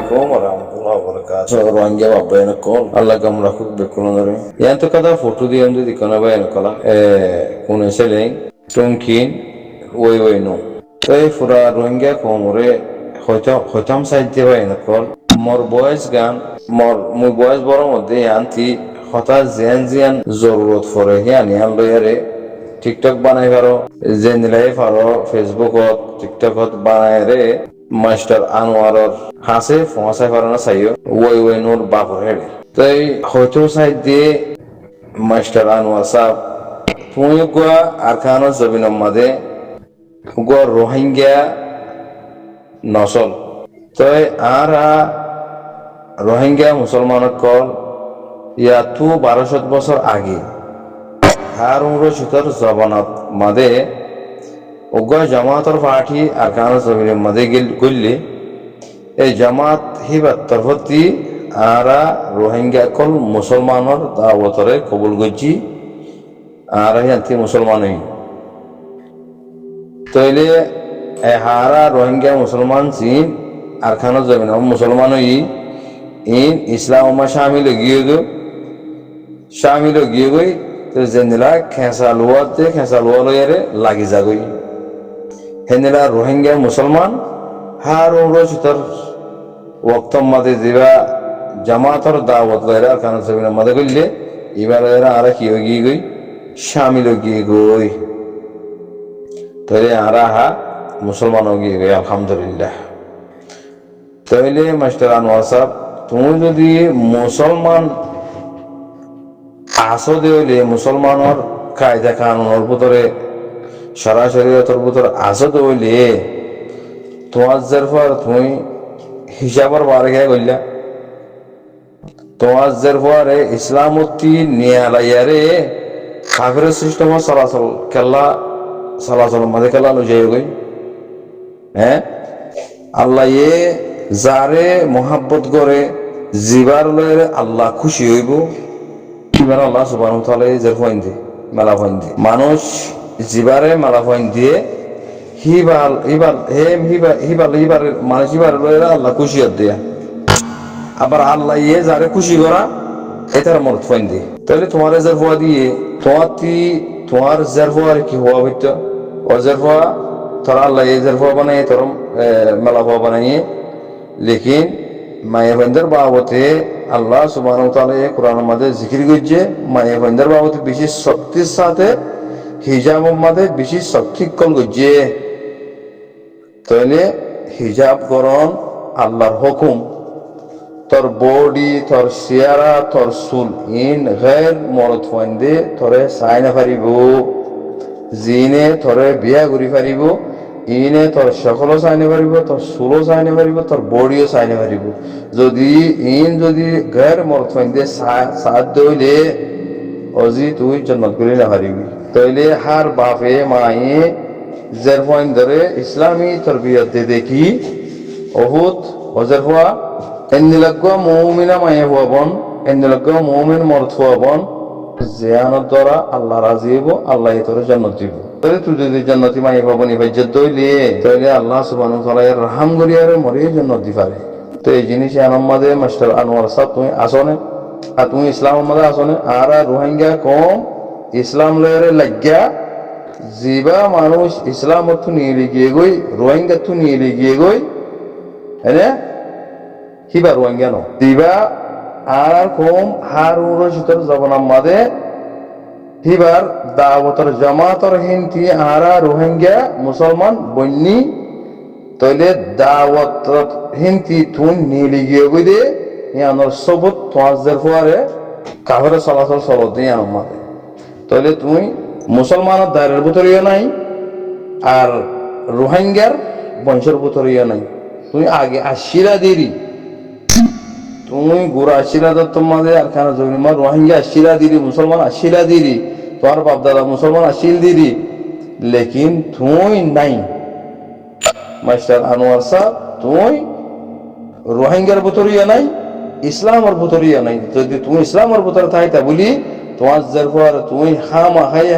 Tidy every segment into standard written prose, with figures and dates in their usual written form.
عليكم ورحمة الله وبركاته. Rohingya babbayna kol Allah kam rakuk bekulonare. Yan to kada photo di amde dikana bayna kala. Kune seleng tonkin ওই no. তো এই পুরা রোহিঙ্গা কোমরে হইতাম সাইতে বাইনা কল মোর বয়স গান মুই বয়স বড় মধ্যে আনতি হঠাৎ জিয়ান জরুরত পড়ে হিয়ানি আন লয়ারে টিকটক বানাই পারো যে নিলাই পারো ফেসবুকত টিকটকত বানাই রে মাস্টার আনোয়ারর হাসে ফসাই পারো না চাইও ওই নোর বাপর হেড়ে তাই হয়তো সাইড দিয়ে মাস্টার আনোয়ার সাহ তুমি গোয়া আরকানো জবিনম মাদে গোয়া রোহিঙ্গা নসল তাই আর রোহিঙ্গা মুসলমানক কল ইয়াতু 1200 বছর আগে হার উমর জবানত মাদে ওগা জামাতর পার্টি আরকান জমিনের মাদে গেলে এই জামাত হিবাত তরফতি আরা রোহিঙ্গা কল মুসলমানর দাওয়াতরে কবুল গজি আর ইয়ান্তি মুসলমানই তইলে হারা রোহিঙ্গা মুসলমান চীন আরকান জমিন মুসলমানই ইন ইসলাম মা শামিল গিয়ে গই জেনেলা খেঁচা লোয়া লয়ারে লাগি যাগই হেনেলা রোহিঙ্গা মুসলমান হার উমর ওয়াক্তম মাদে দিবা জামাতর দাওয়াত লয়রা আরকান জমিনের মাদে গইলে এবার এরা আর কি গিয়ে গই শামিল গিয়ে গই তাহলে আরা হা মুসলমান গিয়ে গই আলহামদুলিল্লাহ। তাহলে মাস্টার আনোয়ার সাহেব তুমি যদি মুসলমান আসো দেইলে মুসলমানের কায়দা কানুনের ভিতরে সরাসরিয়তর ভিতরে আসো দেইলে তোমার জারফার তুমি হিসাবর বারে গিয়ে গইলা তোমার জারফারে ইসলামতি নিয়ালাইয়ারে কাফিরের সিস্টেম চলাচল মাঝে খেলা লই গই হ্যাঁ আল্লাহ যারে মোহাব্বত করে জিবার লয়ে আল্লাহ খুশি হইব এবার আল্লাহ সুবহানাহু ওয়া তাআলা এর পয়েন্ট দিয়ে মেলা পয়েন্ট দিয়ে মানুষ জিবারে মেলা পয়েন্ট দিয়ে হিবাল মানুষ হিবার লয়ে আল্লাহ খুশি দিয়া আবার আল্লাহ যারে খুশি করা এটার মত পয়েন্ট দিয়ে তাহলে তোমার জারফা দিয়ে তোমার জারফা কি হওয়া হইতো ও জারফা তোরা আল্লাহ জারফা বানাই তোর মেলা বানাইয়ে लेकिन মায়াবন্দর বাবতে আল্লাহ সুবহানাহু ওয়া তাআলা কোরআনের মধ্যে জিকির করছে মায়াবন্দর বাবতে বেশি শক্তির সাথে হিজাবের মধ্যে বেশি শক্তি কল করছে তাহলে হিজাব করন আল্লাহর হুকুম তোর বডি তোর চেহারা তোর চুল ইন গैर মরদ ফাইন্দে তোরে চাই না পারিব জিনে তোরে বিয়া করি পারিব ইনে তোর সকলও চাইনে পারিব তোর চুলও চাইনে পারিব তোর বডিও চাইনে পারিব যদি গैर মরদ ফাইন্দে সাথ দইলে অজি তুই জান্নাত করি না পারিবি তাইলে হার বাপে মায়ে জের ফাইন্দরে ইসলামী তরবিয়ত দে দেখি বহুত হজর হওয়া এন্দিলাগ্য মুমিনা মায়ে হওয়াবন এন্দিলাগ্য মুমিন মরদ হওয়াবন জিয়ানত দ্বারা আল্লাহ রাজি হইব আল্লাহ তোর জান্নাত দিব তাহলে তুই যদি জান্নাতি মায়ে হওয়াবনি ইজ্জত দইলে তাহলে আল্লাহ সুবহানাহু ওয়া তাআলা এর রহম করিয়ারে মরে জান্নাত দি পারে তো এই জিনিস আমাদের মাস্টার আনোয়ার সাহেব তুমি আসনে আর তুমি ইসলাম আমাদের আসনে আর রোহিঙ্গা কম ইসলাম লয়ারে লাগিয়া জিবা মানুষ ইসলাম অর্থ নিয়ে গিয়ে গই রোহিঙ্গা তো নিয়ে গিয়ে গই হ্যাঁ হিবা রোহিঙ্গা নো জিবা আর কম হার উরশিতর জবানাম মাদে হিবার দাওয়াতর জামাতর হিনতি আরা রোহিঙ্গা মুসলমান বন্নি তইলে দাওয়াত হিনতি তুন নিয়ে গিয়ে গই দে ইয়ানোর সবুত তোয়াজের ফুয়ারে কাফের চলাচল চলত দিয়ে আমাদের তাহলে তুমি মুসলমানের দায়ের ভিতরেও নাই আর রোহিঙ্গার বংশের ভিতরেও নাই তুমি আগে আশিরা দিরি তুমি গোড়া আশিরা তোমাদের আর খানা জমি রোহিঙ্গা আশিরা দিরি মুসলমান আশিরা দিরি তোমার বাপ দাদা মুসলমান আশিল দিরি লেকিন তুই নাই মাস্টার আনোয়ার সাহেব তুই রোহিঙ্গার ভিতরেও নাই ইসলামের ভিতরেও নাই যদি তুমি ইসলামের ভিতরে থাকতা বলি তোমার জারফার তুমি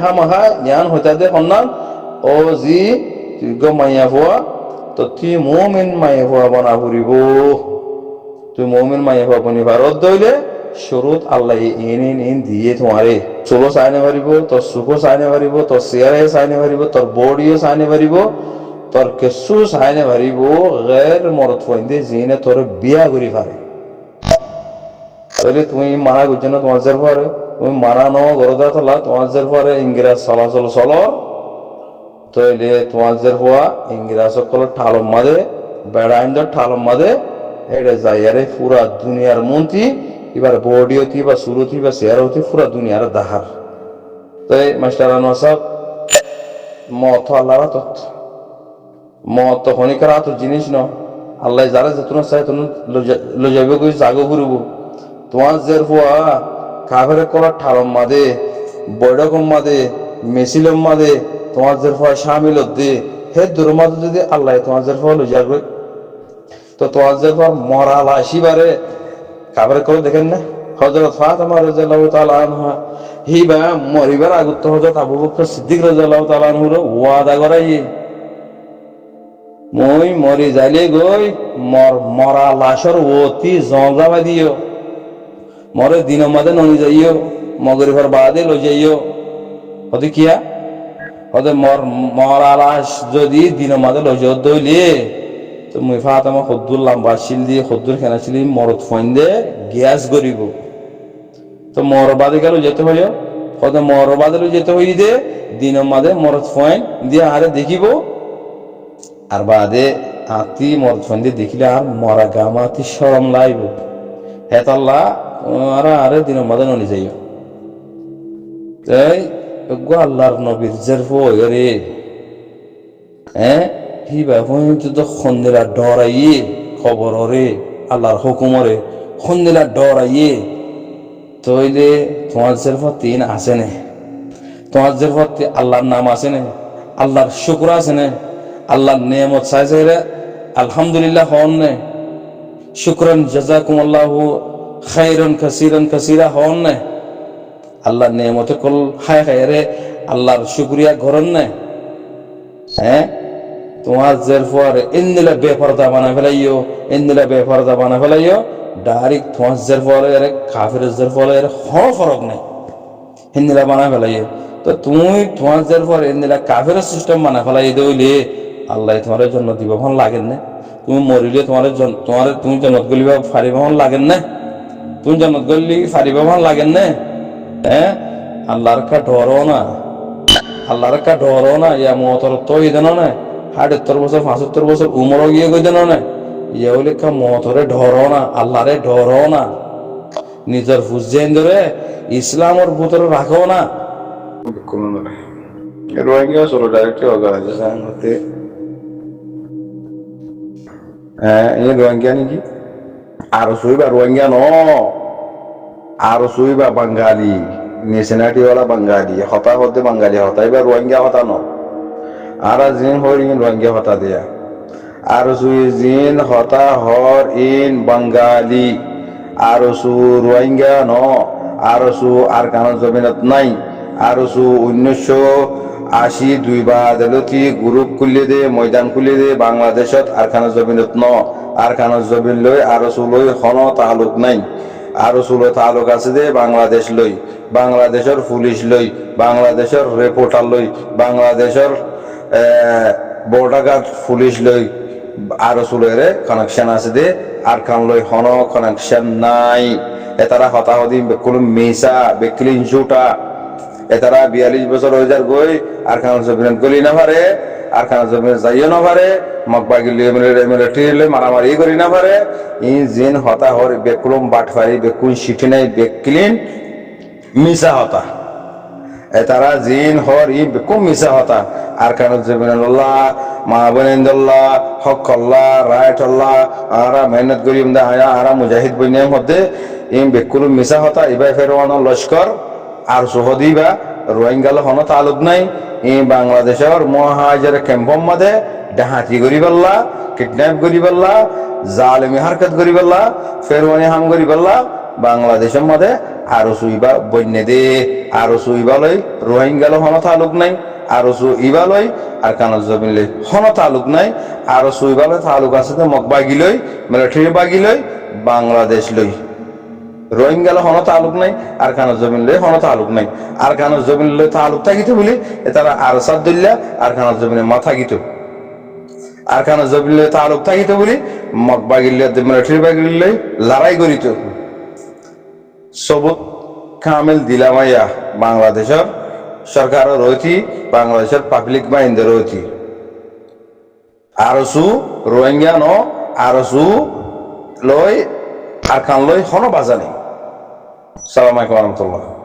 হামাহা জ্ঞান হইতা দে সন্ধান ও জি তুই মাইয়া হওয়া তো তুই মুমিন মাইয়া হওয়া বানা ফুরিব তুই মুমিন মাইয়া পাবনি ভারত দইলে শুরুত আল্লাহ ইন দিয়ে তোমারে চলো চাইনে পারিব, তোর সুখো চাইনে পারিব, তোর চেয়ারে চাইনে পারিব, তোর বডিও চাইনে পারিব, তোর কিছু চাইনে পারিব গের মরত পয়েন্টে জিনে তোর বিয়া করি পারে। তাহলে তুমি মানা করছো না তোমার যার পরে তুমি মানানো গরদা তোলা তোমার যার পরে ইংরেজ চলাচল চলো তৈলে তোমার যার হওয়া ইংরেজ সকল ঠালম মাদে বেড়াইন্দ ঠালম মাদে এটা যাইয়ারে পুরা দুনিয়ার মন্ত্রী এবার বডি হতি বা সুরতি বা চেয়ার হতি পুরা দুনিয়ার দাহার। তাই মাস্টার আনোয়ার সাহেব মত আল্লাহ তথ্য মত খনিকার আত জিনিস ন আল্লাহ যারা যেতুন চাই তুমি লজাইব কই জাগো ঘুরব তোমার জের হওয়া কাভের করার ঠালম মাদে বৈঠকম মাদে মেসিলম মাদে তোমার জের হওয়া সামিল দে হে দূর মাদে যদি আল্লাহ তোমার জের হওয়া লজাইবে তো তোমার জের হওয়া মরা লাশিবারে কাভের করে দেখেন না হযরত ফাতেমা রাদিয়াল্লাহু তাআলা আনহা হিবা মরিবার আগত হযরত আবু বকর সিদ্দিক রাদিয়াল্লাহু তাআলা আনহুর ওয়াদা করাই মই মরি যাইলে গই মরা লাশর অতি জংজাবা দিও মরে দিন মাদে ননি যাইও মগরিবার বাদে লই যাইও হতে কিয়া হতে মরা লাশ যদি দিন মাদে লই যাও দইলে তো মুই ফাতেমা খদ্দুর লম্বা শিল দিয়ে খদ্দুর খেনা ছিল মরত ফোন দে গ্যাস গরিব তো মরবাদে গেল যেতে হইও হতে মরবাদে যেতে হই দে দিন মাদে মরত ফোন দিয়ে আরে দেখিব আর বাদে আতি মরত ফোন দিয়ে দেখিলে আর মরা গামাতি শরম লাইব হেতাল্লা আরে আরে দিন মাদে ননি যাইও তাই আল্লাহর নবীর জেরফ রে হ্যাঁ হিবা তো খন্দিলা ডরাইয়ে খবর রে আল্লাহর হুকুমরে খন্দিলা ডরাইয়ে তইলে তোমার জেরফত তিন আছে না তোমার জেরফত আল্লাহর নাম আছে না আল্লাহর শুকর আছে না আল্লাহর নেয়ামত চাইছে রে আলহামদুলিল্লাহ হন না শুকরান জাযাকুমুল্লাহু খাইরান কাসীরা হন না আল্লাহর নেয়ামতে কল হায় হায় রে আল্লাহর শুকরিয়া করন না হ্যাঁ তোমার জের পরে ইন্দিলা বেপরদা বানা ফেলাইও ইন্দিলা বেপরদা বানা ফেলাইও ডাইরেক্ট তোমার জের পরে আরে কাফের জের পরে আরে কোনো ফরক নাই ইন্দিলা বানা ফেলাইও তো তুমি তোমার জের পরে ইন্দিলা কাফের সিস্টেম বানা ফেলাই দইলে আল্লাহ তোমার জন্য দিব ভালো লাগেন না তুমি মরিলে তোমার তুমি জন্নত গলিবা ফারিব ভালো লাগেন না তুমি জন্নত গলি ফারিব ভালো লাগেন না হ্যাঁ আল্লাহর কা ডরো না আল্লাহর কা ডরো না ইয়া মতর তো ইদানো না ৭৮ বছর ৭৫ বছর উমর গিয়ে গই দেন না ইয়া হলে কা মতরে ডরো না আল্লাহরে ডরো না নিজের ফুজেন ধরে ইসলামের ভিতরে রাখো না রোহিঙ্গা সরো ডাইরেক্ট অর্গানাইজেশন হতে হ্যাঁ এই রোহিঙ্গা নাকি আর সুইবা রোহিঙ্গা ন আর সুইবা বাঙালি নেশনালিটি वाला বাঙালি হতা হতে বাঙালি হতাই বা রোহিঙ্গা হতা ন আর জিন হর ইন রোহিঙ্গা হতা দিয়া আর সুই জিন হতা হর ইন বাঙালি আর সু রোহিঙ্গা ন আর সু আর কান জমিনত নাই আর সু 1982 বাদলতি গ্রুপ খুলে দে ময়দান খুলে দে বাংলাদেশত আর কান জমিনত ন আর কান জমিন লই আর সু লই হন তালুক নাই আর সুলো তালুক আছে দে বাংলাদেশ লই বাংলাদেশের পুলিশ লই বাংলাদেশের রিপোর্টার লই বাংলাদেশের বর্ডার গার্ড পুলিশ লই আর সুলের কানেকশন আছে দে আর কান লই হন কানেকশন নাই এতারা হতাহতি কোনো মেসা বেকলিন জুটা এতারা 42 বছর হয়ে যার গই আর কান জমিন গলি না পারে আর কান জমিন যাইও না পারে মকবাগিলি মিলিটারি মারামারি করি না পারে ই জিন হতা হর বেকুলম বাটফারি বেকুন সিটি নাই বেকলিন মিসা হতা এতারা জিন হর ই বেকুম মিসা হতা আর কান জমিনুল্লাহ মা বনেন্দুল্লাহ হক আল্লাহ রাইট আল্লাহ আরা মেহনত করি আমদা আয়া আরা মুজাহিদ বইনের মধ্যে ই বেকুলম মিসা হতা ইবাই ফেরওয়ান লস্কর আর সহদিবা রোহিঙ্গাল হন তালুক নাই ই বাংলাদেশের মহাজের ক্যাম্পম মধ্যে ডাহাতি করি পাল্লা কিডন্যাপ করি পাল্লা জালেমি হারকত করি পাল্লা ফেরওয়ানি হাম করি পাল্লা বাংলাদেশের মধ্যে আরো সুইবা বন্যে দে আরো সুইবা লই রোহিঙ্গাল হন তালুক নাই আরসু ইবালই আর কানজ জমিন লই হন তালুক নাই আরসু ইবালই তালুক আছে মক বাগিলই মিলিটারি বাগিলই বাংলাদেশ লই রোহিঙ্গাল হন তালুক নাই আর কানজ জমিন লই হন তালুক নাই আর কানজ জমিন লই তালুক থাকিতে বলি তারা আরসাদ দিল্লা আর কানজ জমিনে মাথা গিত আর কানজ জমিন লই তালুক থাকিতে বলি মক বাগিলে মিলিটারি বাগিলে লড়াই করিত সবুত কামেল দিলামাইয়া বাংলাদেশের সরকারের রয়েছি বাংলাদেশের পাবলিক মাইন্ডের রয়েছি আরসু রোহিঙ্গা ন আরসু লই আর কান লই হন বাজানি সালাম আলাইকুম রহমতুল্লাহ